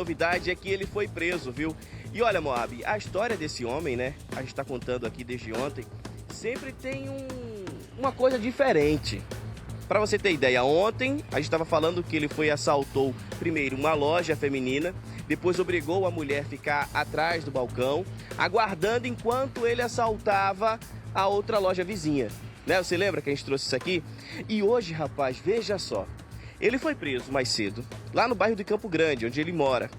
novidade é que ele foi preso, viu? E olha, Moab, a história desse homem, né? A gente tá contando aqui desde ontem, sempre tem uma coisa diferente. Para você ter ideia, ontem a gente estava falando que ele assaltou primeiro uma loja feminina, depois obrigou a mulher a ficar atrás do balcão, aguardando enquanto ele assaltava a outra loja vizinha. Né? Você lembra que a gente trouxe isso aqui? E hoje, rapaz, veja só, ele foi preso mais cedo, lá no bairro de Campo Grande, onde ele mora.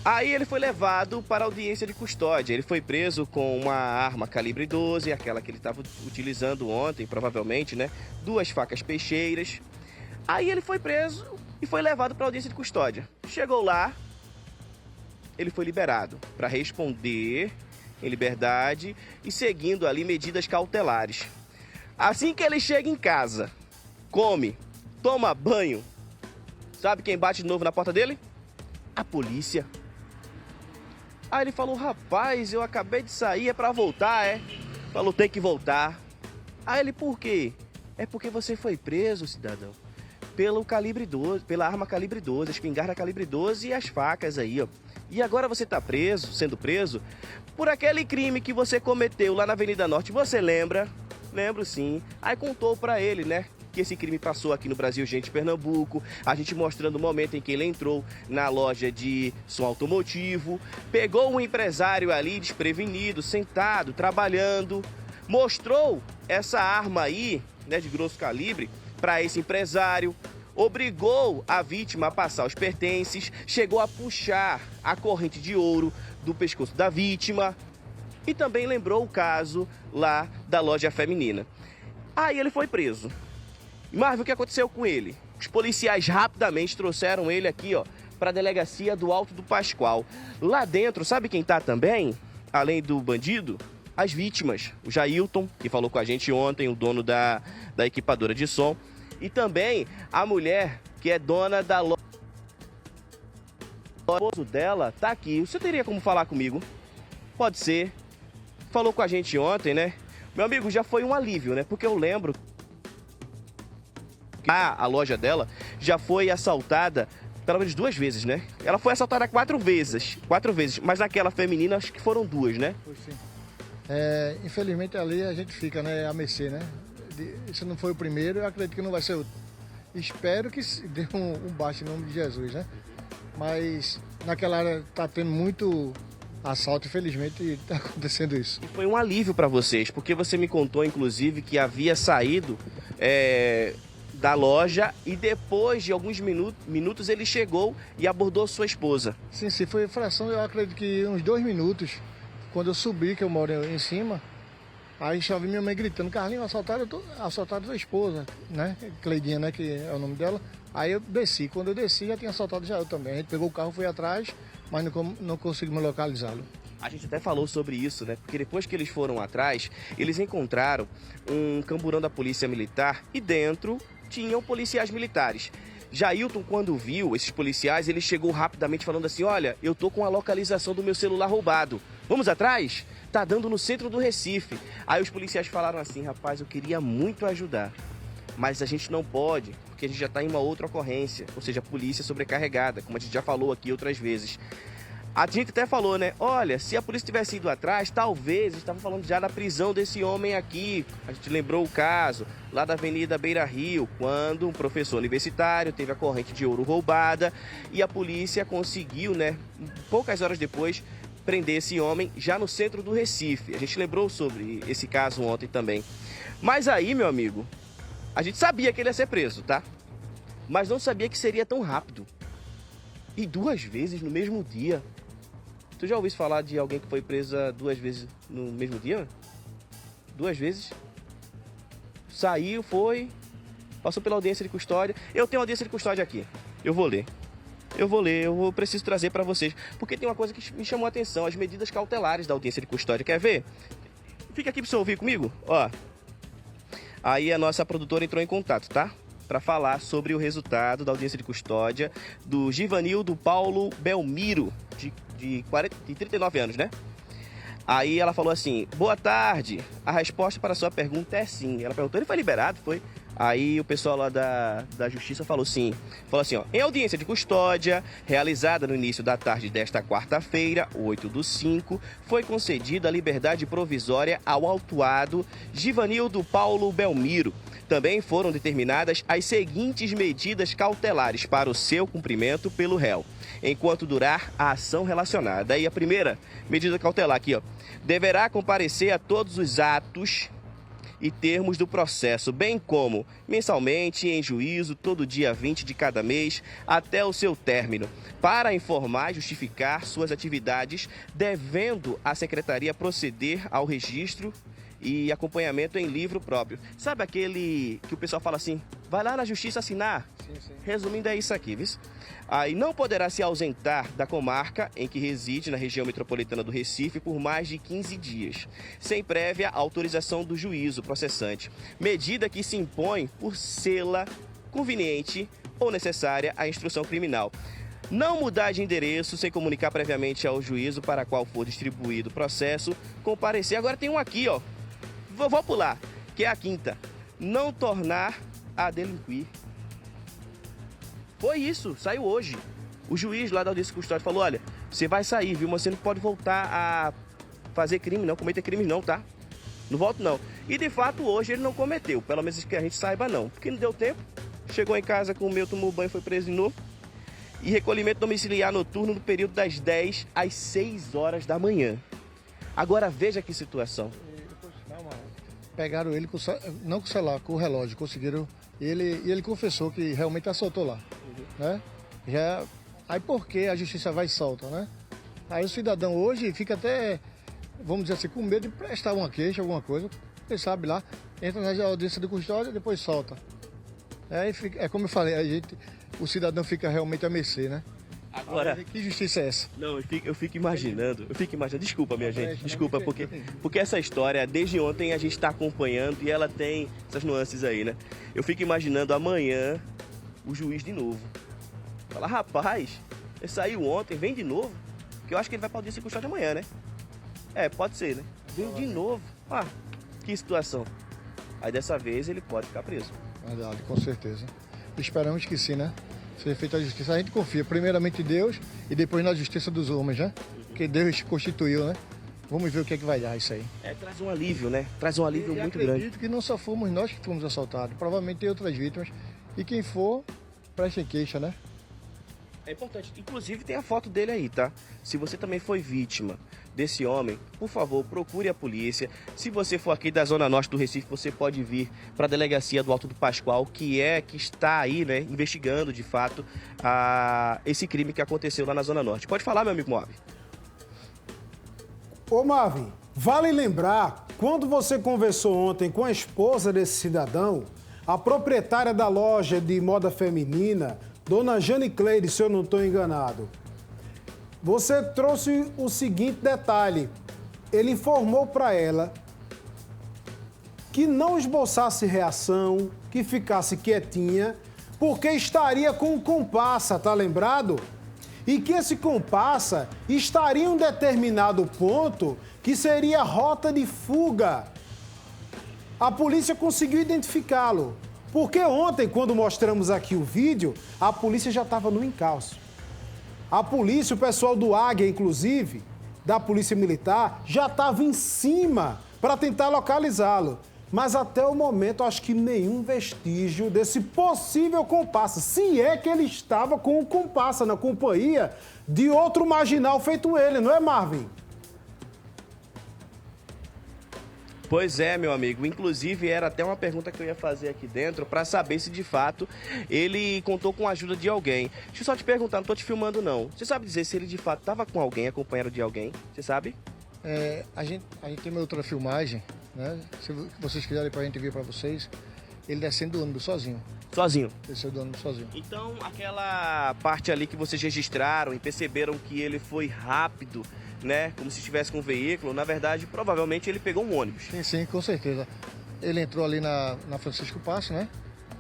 Aí ele foi levado para a audiência de custódia. Ele foi preso com uma arma calibre 12, aquela que ele estava utilizando ontem, provavelmente, né? 2 facas peixeiras. Aí ele foi preso e foi levado para a audiência de custódia. Chegou lá, ele foi liberado para responder em liberdade e seguindo ali medidas cautelares. Assim que ele chega em casa, come, toma banho, sabe quem bate de novo na porta dele? A polícia. Aí ele falou, rapaz, eu acabei de sair, é pra voltar, é? Falou, tem que voltar. Aí ele, por quê? É porque você foi preso, cidadão, pelo calibre 12, pela arma calibre 12, a espingarda calibre 12 e as facas aí, ó. E agora você tá preso, sendo preso, por aquele crime que você cometeu lá na Avenida Norte, você lembra? Lembro sim. Aí contou pra ele, né? Que esse crime passou aqui no Brasil, gente, Pernambuco, a gente mostrando o momento em que ele entrou na loja de som automotivo, pegou um empresário ali desprevenido, sentado, trabalhando, mostrou essa arma aí, né, de grosso calibre, para esse empresário, obrigou a vítima a passar os pertences, chegou a puxar a corrente de ouro do pescoço da vítima e também lembrou o caso lá da loja feminina. Aí ele foi preso. Mas o que aconteceu com ele? Os policiais rapidamente trouxeram ele aqui, ó, para a delegacia do Alto do Pascoal. Lá dentro, sabe quem tá também? Além do bandido? As vítimas. O Jailton, que falou com a gente ontem, o dono da equipadora de som. E também a mulher, que é dona da loja. O esposo dela tá aqui. Você teria como falar comigo? Pode ser. Falou com a gente ontem, né? Meu amigo, já foi um alívio, né? Porque eu lembro a loja dela já foi assaltada pelo menos 2 vezes, né? Ela foi assaltada 4 vezes, mas naquela feminina acho que foram 2, né? Foi sim. Infelizmente ali a gente fica, né, a mercê, né? Se não foi o primeiro, eu acredito que não vai ser outro. Espero que dê um baixo em nome de Jesus, né? Mas naquela área tá tendo muito assalto, infelizmente, e tá acontecendo isso. E foi um alívio para vocês, porque você me contou, inclusive, que havia saído da loja e depois de alguns minutos ele chegou e abordou sua esposa. Sim, foi fração, eu acredito que uns 2 minutos, quando eu subi, que eu moro em cima, aí já vi minha mãe gritando, Carlinhos, assaltaram tua esposa, né? Cleidinha, né, que é o nome dela. Aí eu desci, quando eu desci já tinha assaltado já eu também. A gente pegou o carro, foi atrás, mas não conseguimos localizá-lo. A gente até falou sobre isso, né? Porque depois que eles foram atrás, eles encontraram um camburão da polícia militar e dentro tinham policiais militares. Jailton, quando viu esses policiais, ele chegou rapidamente falando assim, olha, eu tô com a localização do meu celular roubado. Vamos atrás? Tá dando no centro do Recife. Aí os policiais falaram assim, rapaz, eu queria muito ajudar, mas a gente não pode, porque a gente já tá em uma outra ocorrência, ou seja, a polícia sobrecarregada, como a gente já falou aqui outras vezes. A gente até falou, né? Olha, se a polícia tivesse ido atrás, talvez, a gente estava falando já da prisão desse homem aqui. A gente lembrou o caso lá da Avenida Beira Rio, quando um professor universitário teve a corrente de ouro roubada e a polícia conseguiu, né, poucas horas depois, prender esse homem já no centro do Recife. A gente lembrou sobre esse caso ontem também. Mas aí, meu amigo, a gente sabia que ele ia ser preso, tá? Mas não sabia que seria tão rápido. E 2 vezes no mesmo dia. Tu já ouviu falar de alguém que foi presa 2 vezes no mesmo dia? 2 vezes? Saiu, passou pela audiência de custódia. Eu tenho audiência de custódia aqui. Eu vou ler. Eu preciso trazer para vocês. Porque tem uma coisa que me chamou a atenção, as medidas cautelares da audiência de custódia. Quer ver? Fica aqui para você ouvir comigo. Ó. Aí a nossa produtora entrou em contato, tá? Para falar sobre o resultado da audiência de custódia do Givanildo Paulo Belmiro, de 39 anos, né? Aí ela falou assim, boa tarde, a resposta para a sua pergunta é sim. Ela perguntou, ele foi liberado? Foi. Aí o pessoal lá da Justiça falou assim, ó, em audiência de custódia, realizada no início da tarde desta quarta-feira, 8/5, foi concedida a liberdade provisória ao autuado Givanildo Paulo Belmiro. Também foram determinadas as seguintes medidas cautelares para o seu cumprimento pelo réu, enquanto durar a ação relacionada. E a primeira medida cautelar aqui, ó, deverá comparecer a todos os atos e termos do processo, bem como mensalmente em juízo, todo dia 20 de cada mês, até o seu término, para informar e justificar suas atividades, devendo a Secretaria proceder ao registro e acompanhamento em livro próprio. Sabe aquele que o pessoal fala assim, vai lá na Justiça assinar? Sim. Resumindo, é isso aqui, viu? Aí não poderá se ausentar da comarca em que reside na região metropolitana do Recife por mais de 15 dias, sem prévia autorização do juízo processante, medida que se impõe por sê-la conveniente ou necessária à instrução criminal. Não mudar de endereço sem comunicar previamente ao juízo para qual for distribuído o processo, comparecer. Agora tem um aqui, ó, vou pular, que é a quinta. Não tornar a delinquir. Foi isso, saiu hoje. O juiz lá da audiência custódia falou, olha, você vai sair, viu, mas você não pode voltar a fazer crime não, cometer crime não, tá? Não volta não. E de fato hoje ele não cometeu, pelo menos que a gente saiba não, porque não deu tempo. Chegou em casa, comeu, tomou banho, foi preso de novo. E recolhimento domiciliar noturno no período das 10 às 6 horas da manhã. Agora veja que situação. Pegaram ele, não com o celular, com o relógio, conseguiram. E ele confessou que realmente assaltou lá. Né? Aí por que a justiça vai e solta, né? Aí o cidadão hoje fica até, vamos dizer assim, com medo de prestar uma queixa, alguma coisa. Ele sabe lá, entra na audiência de custódia e depois solta. É como eu falei, o cidadão fica realmente à mercê, né? Agora, que justiça é essa? Não, eu fico imaginando, desculpa minha gente, desculpa, porque essa história, desde ontem a gente está acompanhando e ela tem essas nuances aí, né? Eu fico imaginando amanhã o juiz de novo. Fala, rapaz, ele saiu ontem, vem de novo, que eu acho que ele vai para audiência de custódia amanhã, né? É, pode ser, né? Vem de novo. Ah, que situação. Aí dessa vez ele pode ficar preso. Verdade, com certeza. Esperamos que sim, né? Ser feita a justiça. A gente confia primeiramente em Deus e depois na justiça dos homens, né? Que Deus constituiu, né? Vamos ver o que é que vai dar isso aí. Traz um alívio, né? Traz um alívio muito grande. Acredito que não só fomos nós que fomos assaltados. Provavelmente tem outras vítimas. E quem for, preste queixa, né? É importante. Inclusive tem a foto dele aí, tá? Se você também foi vítima desse homem, por favor, procure a polícia. Se você for aqui da Zona Norte do Recife, você pode vir para a delegacia do Alto do Pascoal, que está aí, né, investigando de fato esse crime que aconteceu lá na Zona Norte. Pode falar, meu amigo Moab. Ô Marvin, vale lembrar, quando você conversou ontem com a esposa desse cidadão, a proprietária da loja de moda feminina, Dona Jane Cleide, se eu não estou enganado, você trouxe o seguinte detalhe. Ele informou para ela que não esboçasse reação, que ficasse quietinha, porque estaria com um comparsa, tá lembrado? E que esse comparsa estaria em um determinado ponto que seria rota de fuga. A polícia conseguiu identificá-lo. Porque ontem, quando mostramos aqui o vídeo, a polícia já estava no encalço. A polícia, o pessoal do Águia, inclusive, da Polícia Militar, já estava em cima para tentar localizá-lo. Mas até o momento, acho que nenhum vestígio desse possível comparsa. Se é que ele estava com o comparsa na companhia de outro marginal feito ele, não é, Marvin? Pois é, meu amigo. Inclusive, era até uma pergunta que eu ia fazer aqui dentro para saber se, de fato, ele contou com a ajuda de alguém. Deixa eu só te perguntar, não tô te filmando, não. Você sabe dizer se ele, de fato, estava com alguém, acompanhado de alguém? Você sabe? A gente tem uma outra filmagem, né? Se vocês quiserem pra gente ver para vocês, ele descendo do ônibus sozinho. Sozinho? Desceu do ônibus sozinho. Então, aquela parte ali que vocês registraram e perceberam que ele foi rápido, né, como se estivesse com um veículo, na verdade, provavelmente ele pegou um ônibus. Sim, com certeza. Ele entrou ali na Francisco Passo, né?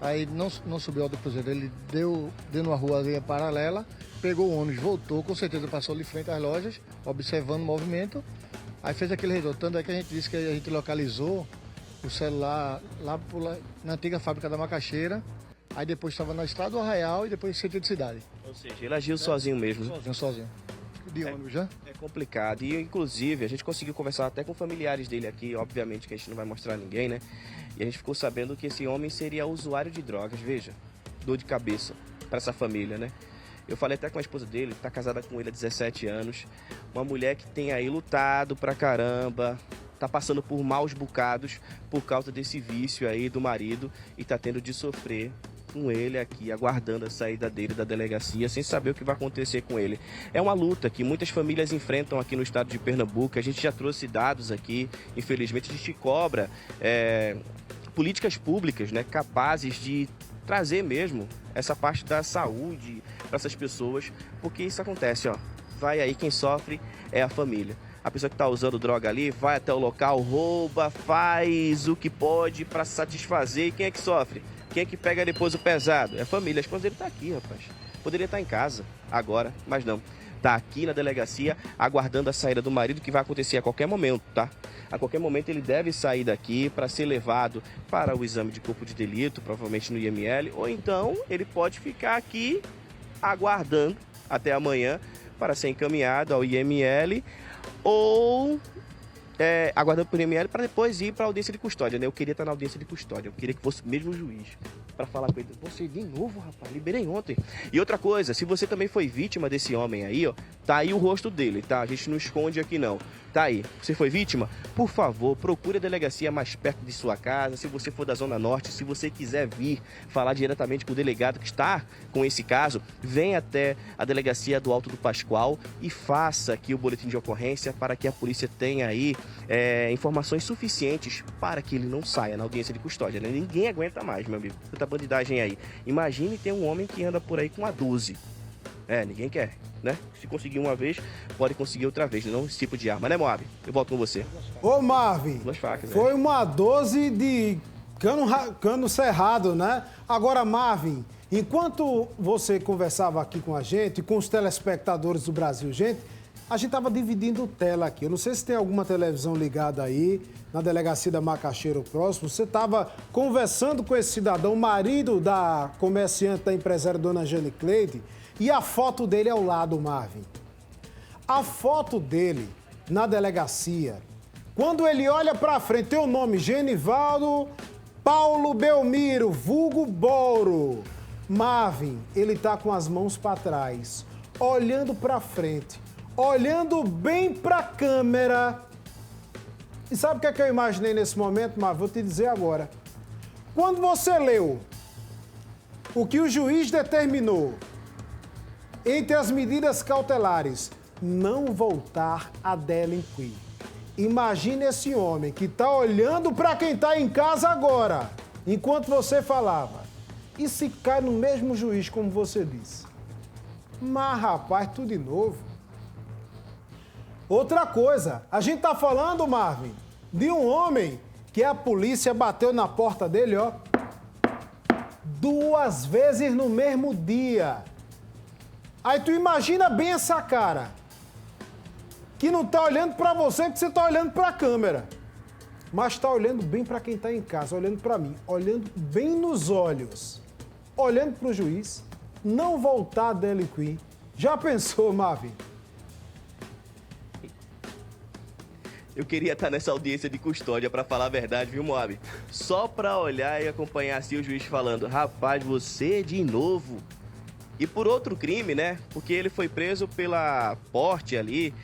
Aí não subiu ao do Cruzeiro, ele deu numa rua ali paralela, pegou o ônibus, voltou, com certeza passou ali frente às lojas, observando o movimento, aí fez aquele retorno. Tanto é que a gente disse que a gente localizou o celular na antiga fábrica da Macaxeira. Aí depois estava na Estrada do Arraial e depois centro de cidade. Ou seja, ele agiu sozinho mesmo. Sozinho. De ônibus, já? É complicado. E, inclusive, a gente conseguiu conversar até com familiares dele aqui. Obviamente que a gente não vai mostrar a ninguém, né? E a gente ficou sabendo que esse homem seria usuário de drogas. Veja, dor de cabeça para essa família, né? Eu falei até com a esposa dele, que tá casada com ele há 17 anos. Uma mulher que tem aí lutado pra caramba, tá passando por maus bocados por causa desse vício aí do marido e tá tendo de sofrer com ele aqui, aguardando a saída dele da delegacia, sem saber o que vai acontecer com ele. É uma luta que muitas famílias enfrentam aqui no estado de Pernambuco. A gente já trouxe dados aqui, infelizmente a gente cobra políticas públicas, né, capazes de trazer mesmo essa parte da saúde para essas pessoas, porque isso acontece, ó. Vai aí, quem sofre é a família. A pessoa que está usando droga ali vai até o local, rouba, faz o que pode para satisfazer. E quem é que sofre? Quem é que pega depois o pesado? É a família. A esposa dele está aqui, rapaz. Poderia estar em casa agora, mas não. Está aqui na delegacia aguardando a saída do marido, que vai acontecer a qualquer momento, tá? A qualquer momento ele deve sair daqui para ser levado para o exame de corpo de delito, provavelmente no IML, ou então ele pode ficar aqui aguardando até amanhã para ser encaminhado ao IML ou aguardando para o IML para depois ir para a audiência de custódia, né? Eu queria estar na audiência de custódia, eu queria que fosse mesmo o juiz para falar com ele. Você de novo, rapaz, liberei ontem. E outra coisa, se você também foi vítima desse homem aí, ó, tá aí o rosto dele, tá? A gente não esconde aqui não. Tá aí. Você foi vítima? Por favor, procure a delegacia mais perto de sua casa. Se você for da Zona Norte, se você quiser vir falar diretamente com o delegado que está com esse caso, venha até a delegacia do Alto do Pascoal e faça aqui o boletim de ocorrência para que a polícia tenha aí informações suficientes para que ele não saia na audiência de custódia, né? Ninguém aguenta mais, meu amigo. Tanta bandidagem aí. Imagine ter um homem que anda por aí com a 12. Ninguém quer, né? Se conseguir uma vez, pode conseguir outra vez, não esse tipo de arma, né, Moab? Eu volto com você. Ô, Marvin, duas facas, foi uma 12 de cano cerrado, né? Agora, Marvin, enquanto você conversava aqui com a gente, com os telespectadores do Brasil, a gente estava dividindo tela aqui. Eu não sei se tem alguma televisão ligada aí, na delegacia da Macaxeira próximo. Você estava conversando com esse cidadão, marido da comerciante, da empresária Dona Jane Cleide, e a foto dele ao lado, Marvin. A foto dele na delegacia, quando ele olha para frente, tem o nome Genivaldo Paulo Belmiro, vulgo Boro. Marvin, ele tá com as mãos para trás, olhando para frente, olhando bem para a câmera. E sabe o que é que eu imaginei nesse momento, Marvin? Vou te dizer agora. Quando você leu o que o juiz determinou entre as medidas cautelares, não voltar a delinquir. Imagine esse homem que está olhando para quem está em casa agora, enquanto você falava. E se cai no mesmo juiz, como você disse? Mas, rapaz, tudo de novo. Outra coisa, a gente tá falando, Marvin, de um homem que a polícia bateu na porta dele, ó, 2 vezes no mesmo dia. Aí tu imagina bem essa cara, que não tá olhando pra você, que você tá olhando pra câmera, mas tá olhando bem pra quem tá em casa, olhando pra mim, olhando bem nos olhos, olhando pro juiz, não voltar a delinquir. Já pensou, Marvin? Eu queria estar nessa audiência de custódia, pra falar a verdade, viu, Moab? Só pra olhar e acompanhar assim o juiz falando, rapaz, você de novo. E por outro crime, né? Porque ele foi preso pela porte ali,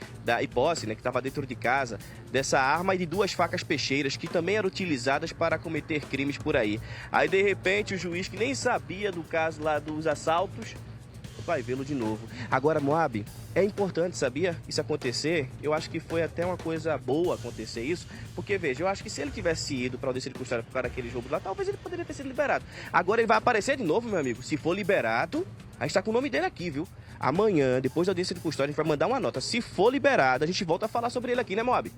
e posse, né? Que estava dentro de casa, dessa arma e de 2 facas peixeiras, que também eram utilizadas para cometer crimes por aí. Aí, de repente, o juiz, que nem sabia do caso lá dos assaltos, vai vê-lo de novo. Agora, Moab, é importante, sabia? Isso acontecer, eu acho que foi até uma coisa boa acontecer isso, porque, veja, eu acho que se ele tivesse ido para audiência de custódia por causa daqueles roubos lá, talvez ele poderia ter sido liberado. Agora ele vai aparecer de novo, meu amigo. Se for liberado, a gente tá com o nome dele aqui, viu? Amanhã, depois da audiência de custódia, a gente vai mandar uma nota. Se for liberado, a gente volta a falar sobre ele aqui, né, Moab?